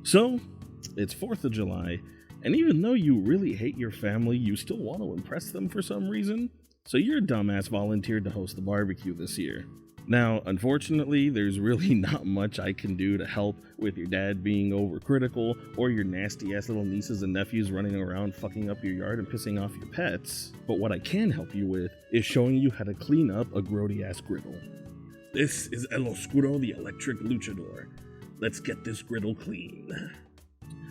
So, it's 4th of July, and even though you really hate your family, you still want to impress them for some reason. So your dumbass volunteered to host the barbecue this year. Now, unfortunately, there's really not much I can do to help with your dad being overcritical or your nasty ass little nieces and nephews running around fucking up your yard and pissing off your pets. But what I can help you with is showing you how to clean up a grody ass griddle. This is El Oscuro, the electric luchador. Let's get this griddle clean.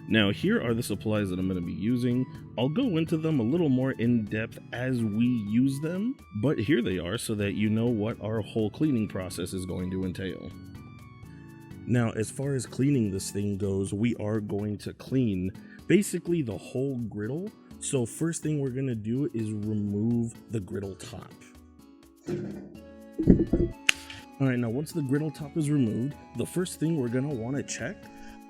Now, here are the supplies that I'm going to be using. I'll go into them a little more in depth as we use them, but here they are so that you know what our whole cleaning process is going to entail. Now, as far as cleaning this thing goes, we are going to clean basically the whole griddle. So first thing we're going to do is remove the griddle top. All right, now once the griddle top is removed, the first thing we're going to want to check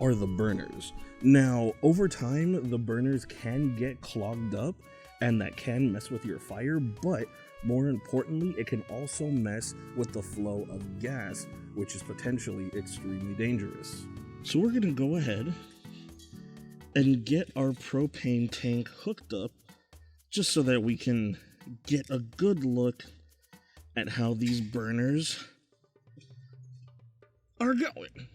are the burners. Now, over time, the burners can get clogged up and that can mess with your fire, but more importantly, it can also mess with the flow of gas, which is potentially extremely dangerous. So we're gonna go ahead and get our propane tank hooked up just so that we can get a good look at how these burners are going.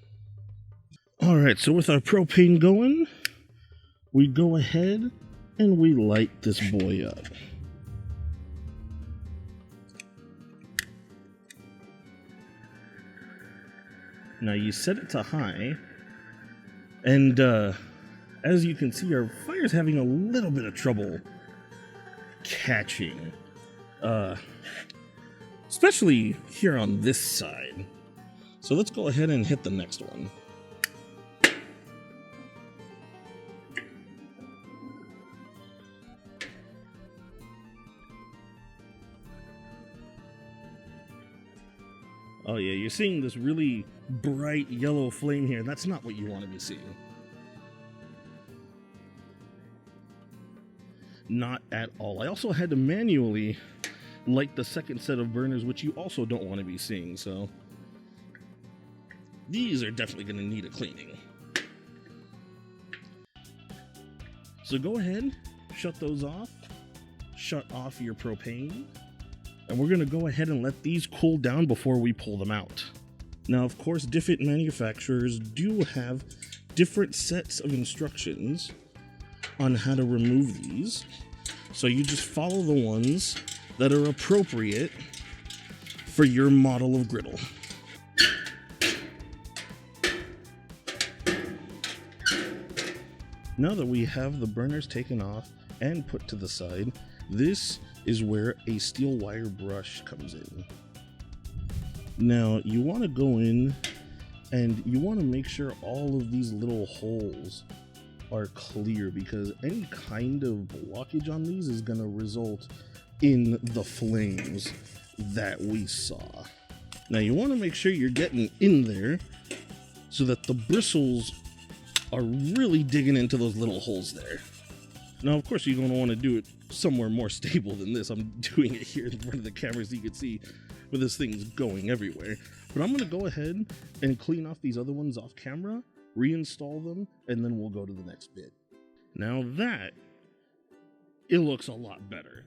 All right, so with our propane going, we go ahead and we light this boy up. Now you set it to high, and as you can see, our fire's having a little bit of trouble catching, especially here on this side. So let's go ahead and hit the next one. Oh yeah, you're seeing this really bright yellow flame here. That's not what you want to be seeing. Not at all. I also had to manually light the second set of burners, which you also don't want to be seeing, so these are definitely going to need a cleaning. So go ahead, shut those off, shut off your propane, and we're going to go ahead and let these cool down before we pull them out. Now, of course, different manufacturers do have different sets of instructions on how to remove these. So you just follow the ones that are appropriate for your model of griddle. Now that we have the burners taken off and put to the side, this is where a steel wire brush comes in. Now you want to go in and you want to make sure all of these little holes are clear, because any kind of blockage on these is going to result in the flames that we saw. Now you want to make sure you're getting in there so that the bristles are really digging into those little holes there. Now, of course, you're going to want to do it somewhere more stable than this. I'm doing it here in front of the camera so you can see where this thing's going everywhere. But I'm going to go ahead and clean off these other ones off camera, reinstall them, and then we'll go to the next bit. Now that, it looks a lot better.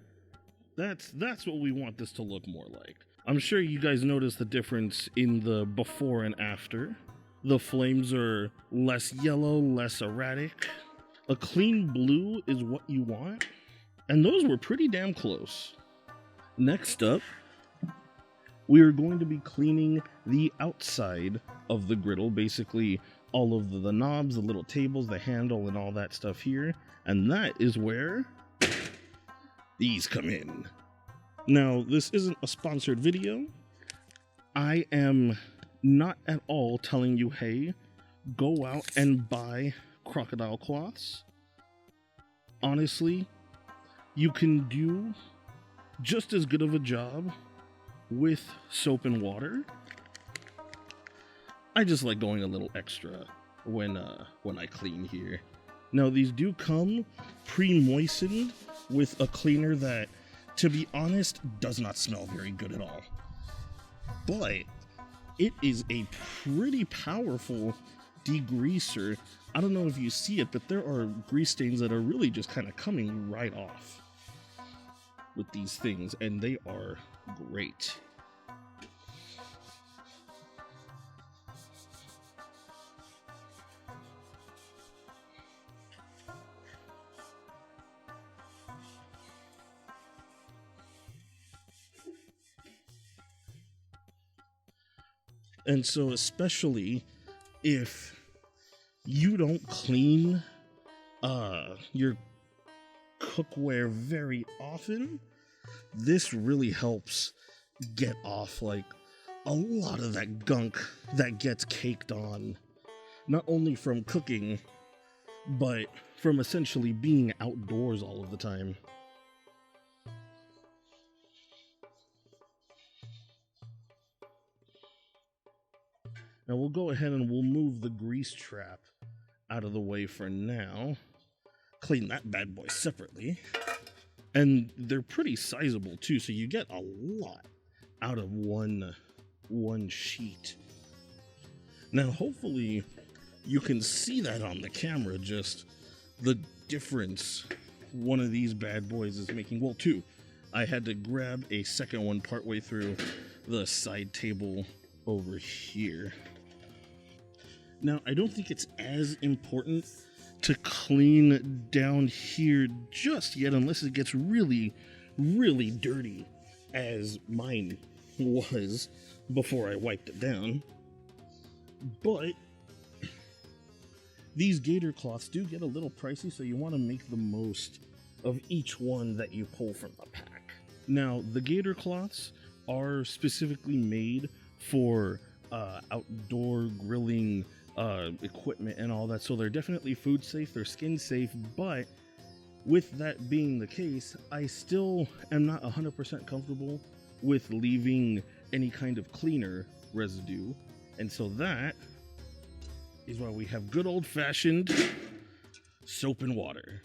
That's what we want this to look more like. I'm sure you guys noticed the difference in the before and after. The flames are less yellow, less erratic. A clean blue is what you want, and those were pretty damn close. Next up, we are going to be cleaning the outside of the griddle, basically all of the knobs, the little tables, the handle, and all that stuff here, and that is where these come in. Now, this isn't a sponsored video. I am not at all telling you, hey, go out and buy crocodile cloths. Honestly, you can do just as good of a job with soap and water. I just like going a little extra when I clean here. Now, these do come pre-moistened with a cleaner that, to be honest, does not smell very good at all. But it is a pretty powerful degreaser, I don't know if you see it, but there are grease stains that are really just kind of coming right off with these things, and they are great. And so especially if you don't clean your cookware very often, this really helps get off like a lot of that gunk that gets caked on, not only from cooking, but from essentially being outdoors all of the time. Now we'll go ahead and we'll move the grease trap out of the way for now. Clean that bad boy separately. And they're pretty sizable too, so you get a lot out of one sheet. Now hopefully you can see that on the camera, just the difference one of these bad boys is making. Well, two. I had to grab a second one partway through the side table over here. Now, I don't think it's as important to clean down here just yet, unless it gets really, really dirty, as mine was before I wiped it down. But these gator cloths do get a little pricey, so you want to make the most of each one that you pull from the pack. Now, the gator cloths are specifically made for outdoor grilling equipment and all that, so they're definitely food safe, they're skin safe, but with that being the case, I still am not 100% comfortable with leaving any kind of cleaner residue, and so that is why we have good old-fashioned soap and water.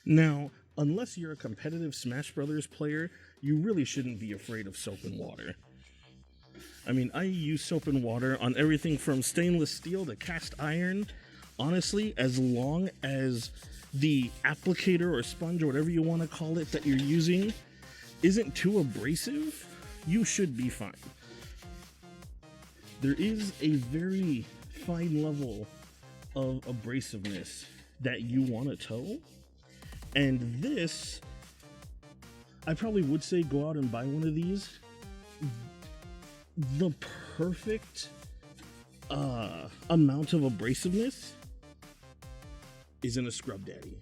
Now, unless you're a competitive Smash Brothers player, you really shouldn't be afraid of soap and water. I mean, I use soap and water on everything from stainless steel to cast iron. Honestly, as long as the applicator or sponge or whatever you want to call it that you're using isn't too abrasive, you should be fine. There is a very fine level of abrasiveness that you want to toe, and this, I probably would say go out and buy one of these. The perfect amount of abrasiveness is in a Scrub Daddy.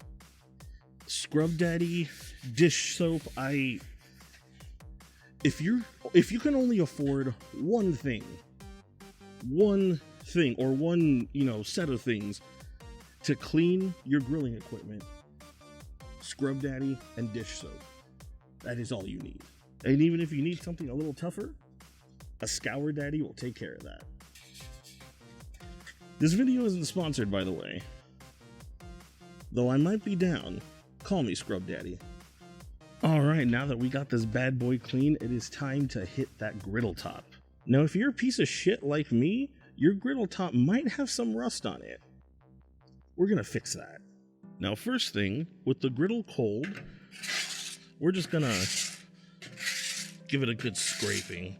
Scrub Daddy dish soap. If you can only afford one thing or one, set of things to clean your grilling equipment, Scrub Daddy and dish soap. That is all you need. And even if you need something a little tougher, a Scour Daddy will take care of that. This video isn't sponsored, by the way. Though I might be down. Call me Scrub Daddy. Alright, now that we got this bad boy clean, it is time to hit that griddle top. Now, if you're a piece of shit like me, your griddle top might have some rust on it. We're gonna fix that. Now, first thing, with the griddle cold, we're just gonna give it a good scraping.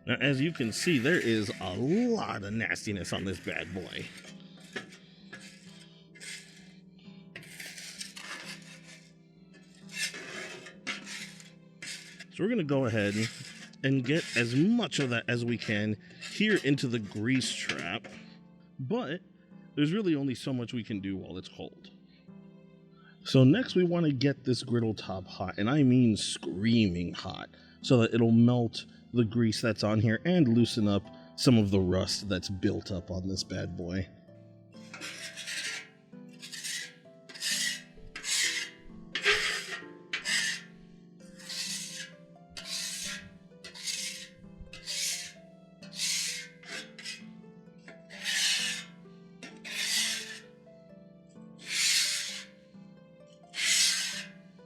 Now, as you can see, there is a lot of nastiness on this bad boy. So we're going to go ahead and get as much of that as we can here into the grease trap. But there's really only so much we can do while it's cold. So next we want to get this griddle top hot, and I mean screaming hot, so that it'll melt the grease that's on here and loosen up some of the rust that's built up on this bad boy.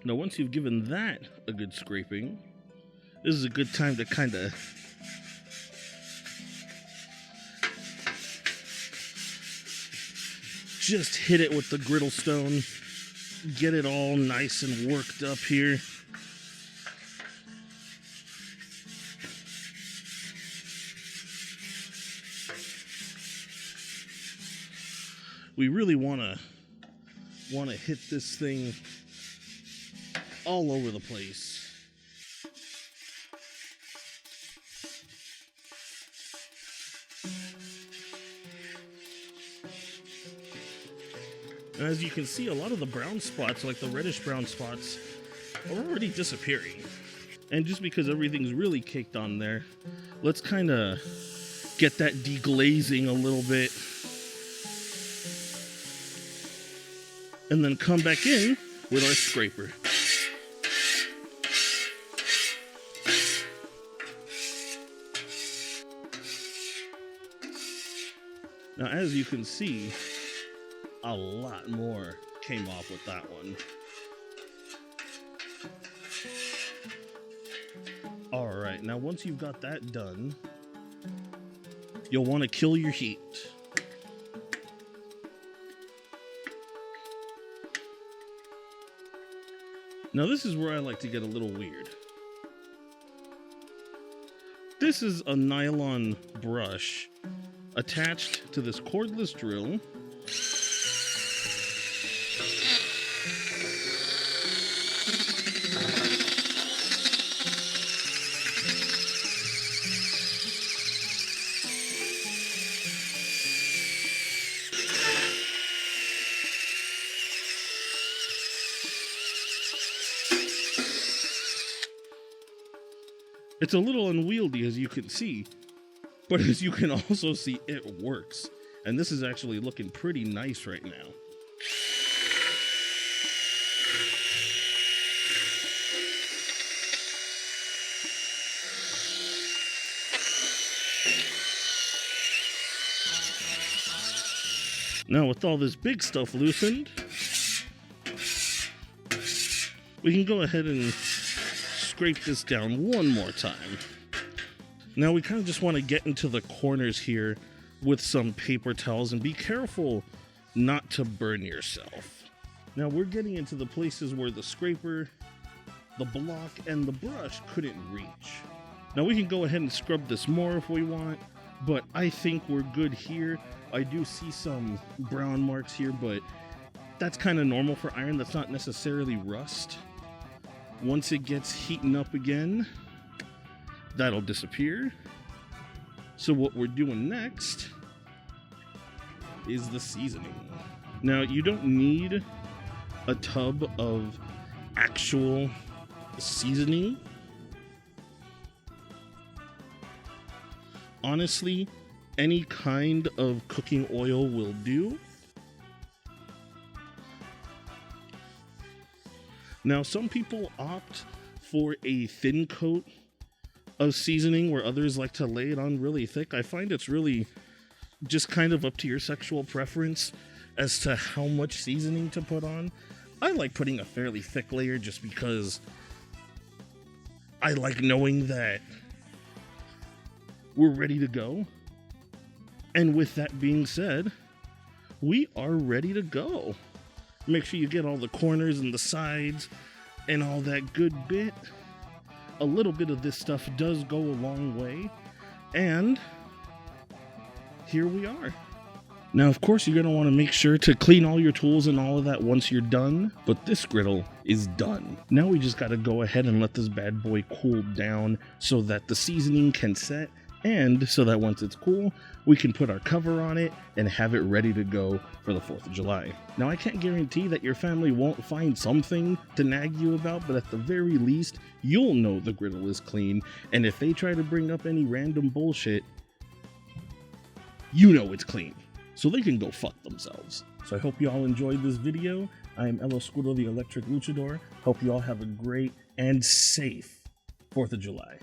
Now once you've given that a good scraping, this is a good time to kind of just hit it with the griddle stone, get it all nice and worked up here. We really want to hit this thing all over the place. And as you can see, a lot of the brown spots, like the reddish brown spots, are already disappearing. And just because everything's really caked on there, let's kind of get that deglazing a little bit. And then come back in with our scraper. Now, as you can see, a lot more came off with that one. All right, now once you've got that done, you'll want to kill your heat. Now this is where I like to get a little weird. This is a nylon brush attached to this cordless drill. It's a little unwieldy, as you can see, but as you can also see, it works. And this is actually looking pretty nice right now. Now with all this big stuff loosened, we can go ahead and scrape this down one more time. Now we kind of just want to get into the corners here with some paper towels and be careful not to burn yourself. Now we're getting into the places where the scraper, the block, and the brush couldn't reach. Now we can go ahead and scrub this more if we want, but I think we're good here. I do see some brown marks here, but that's kind of normal for iron. That's not necessarily rust. Once it gets heating up again, that'll disappear. So what we're doing next is the seasoning. Now you don't need a tub of actual seasoning. Honestly, any kind of cooking oil will do. Now, some people opt for a thin coat of seasoning where others like to lay it on really thick. I find it's really just kind of up to your sexual preference as to how much seasoning to put on. I like putting a fairly thick layer just because I like knowing that we're ready to go. And with that being said, we are ready to go. Make sure you get all the corners and the sides and all that good bit. A little bit of this stuff does go a long way. And here we are. Now, of course, you're going to want to make sure to clean all your tools and all of that once you're done. But this griddle is done. Now we just got to go ahead and let this bad boy cool down so that the seasoning can set. And so that once it's cool, we can put our cover on it and have it ready to go for the 4th of July. Now, I can't guarantee that your family won't find something to nag you about, but at the very least, you'll know the griddle is clean. And if they try to bring up any random bullshit, you know it's clean. So they can go fuck themselves. So I hope you all enjoyed this video. I am El Oscuro, the Electric Luchador. Hope you all have a great and safe 4th of July.